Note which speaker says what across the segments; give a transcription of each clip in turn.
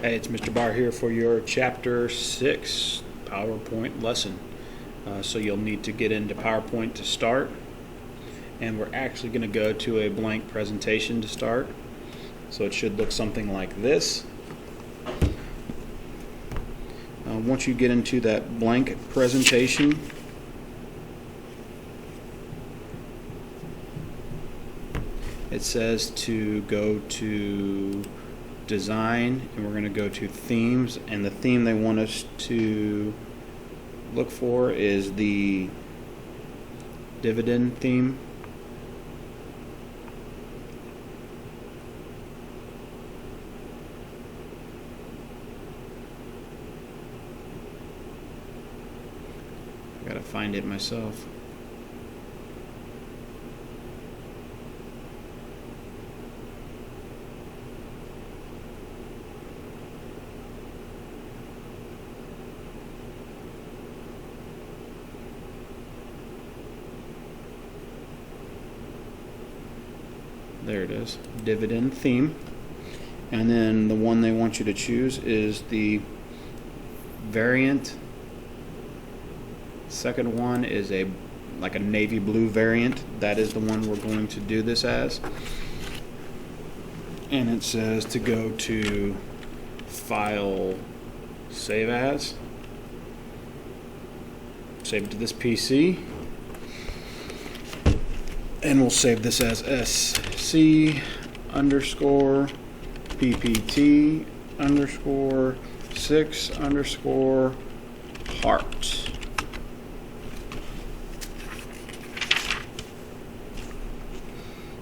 Speaker 1: Hey, it's Mr. Barr here for your Chapter 6 PowerPoint lesson. So you'll need to get into PowerPoint to start, and we're actually going to go to a blank presentation to start. So it should look something like this. Once you get into that blank presentation, it says to go to Design, and we're going to go to Themes, and the theme they want us to look for is the dividend theme. I gotta find it myself. There it is, dividend theme. And then the one they want you to choose is the variant. Second one is like a navy blue variant. That is the one we're going to do this as. And it says to go to File, Save As. Save it to this PC. And we'll save this as SC_PPT_6_heart.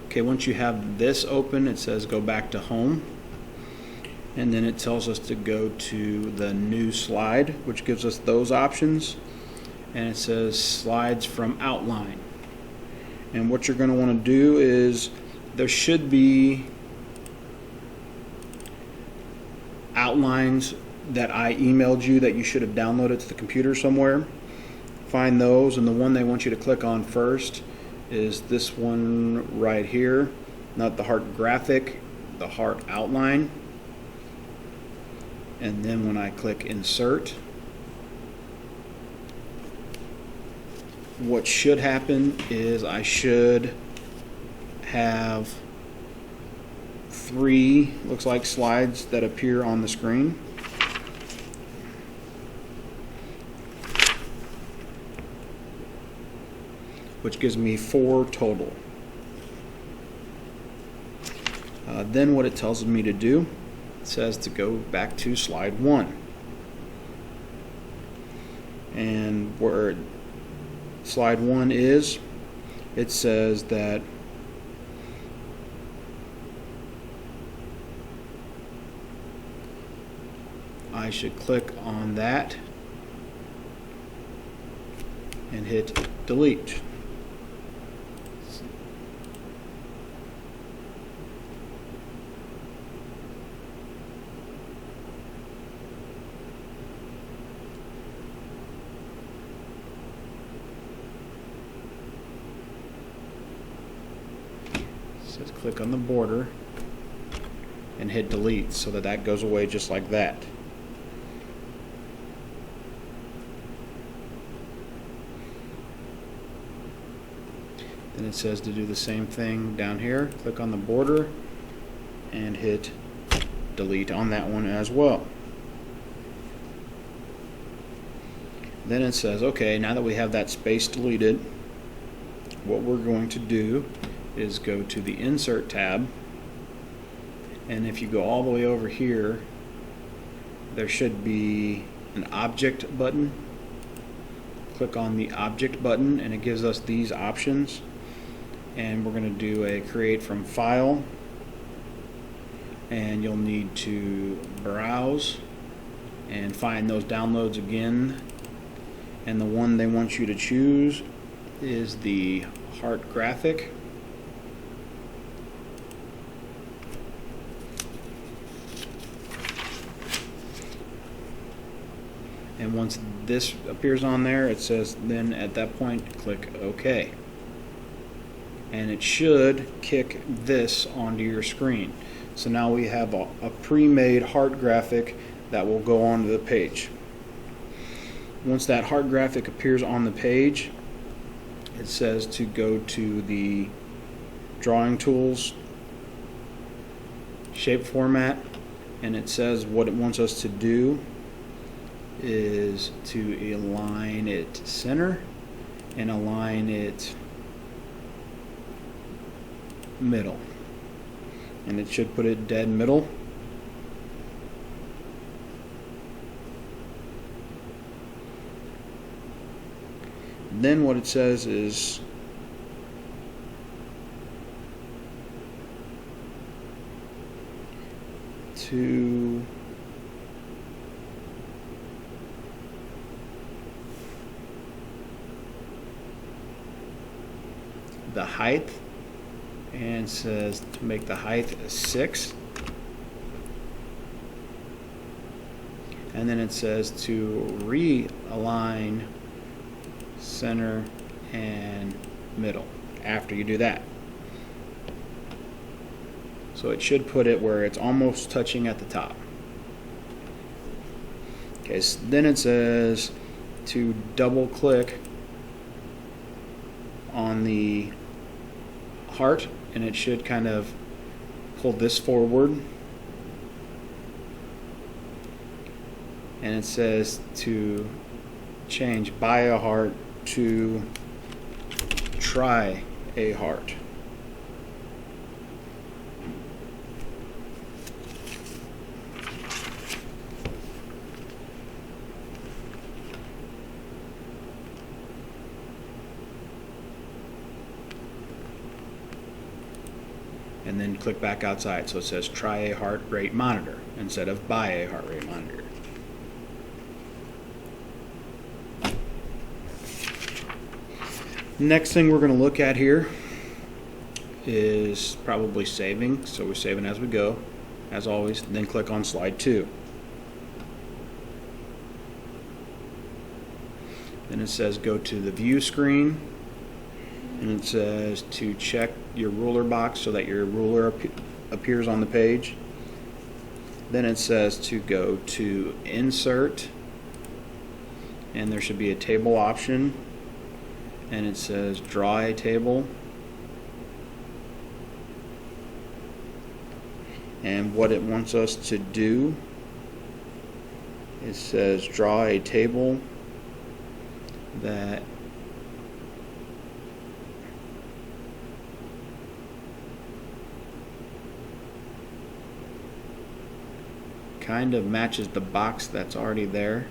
Speaker 1: Okay, once you have this open, it says go back to home, and then it tells us to go to the new slide, which gives us those options, and it says slides from outline. And what you're going to want to do is, there should be outlines that I emailed you that you should have downloaded to the computer somewhere. Find those, and the one they want you to click on first is this one right here. Not the heart graphic, the heart outline. And then when I click insert, what should happen is I should have 3, looks like, slides that appear on the screen. Which gives me 4 total. Then what it tells me to do, it says to go back to slide 1. And where slide 1 is, it says that I should click on that and hit delete. Says click on the border and hit delete, so that goes away just like that. Then it says to do the same thing down here. Click on the border and hit delete on that one as well. Then it says, okay, now that we have that space deleted, what we're going to do is go to the Insert tab, and if you go all the way over here, there should be an Object button. Click on the Object button, and it gives us these options, and we're going to do a Create from File, and you'll need to browse and find those downloads again, and the one they want you to choose is the heart graphic. And once this appears on there, it says then at that point click OK. And it should kick this onto your screen. So now we have a pre-made heart graphic that will go onto the page. Once that heart graphic appears on the page, it says to go to the drawing tools, shape format, and it says what it wants us to do is to align it center and align it middle, and it should put it dead middle. Then what it says is to the height, and says to make the height 6, and then it says to realign center and middle after you do that. So it should put it where it's almost touching at the top. Okay, so then it says to double click on the heart, and it should kind of pull this forward, and it says to change by a heart to try a heart. And then click back outside, so it says try a heart rate monitor instead of buy a heart rate monitor. Next thing we're going to look at here is probably saving. So we're saving as we go, as always. Then click on slide 2. Then it says go to the view screen, and it says to check your ruler box so that your ruler appears on the page. Then it says to go to insert, and there should be a table option, and it says draw a table. And what it wants us to do, it says draw a table that kind of matches the box that's already there.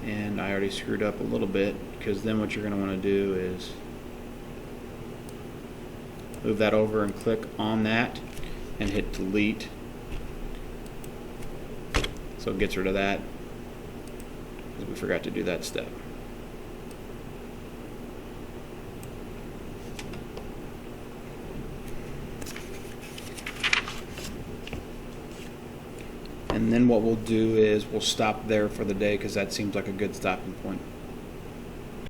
Speaker 1: And I already screwed up a little bit, because then what you're going to want to do is move that over and click on that and hit delete. So it gets rid of that, because we forgot to do that step. And then what we'll do is we'll stop there for the day, because that seems like a good stopping point.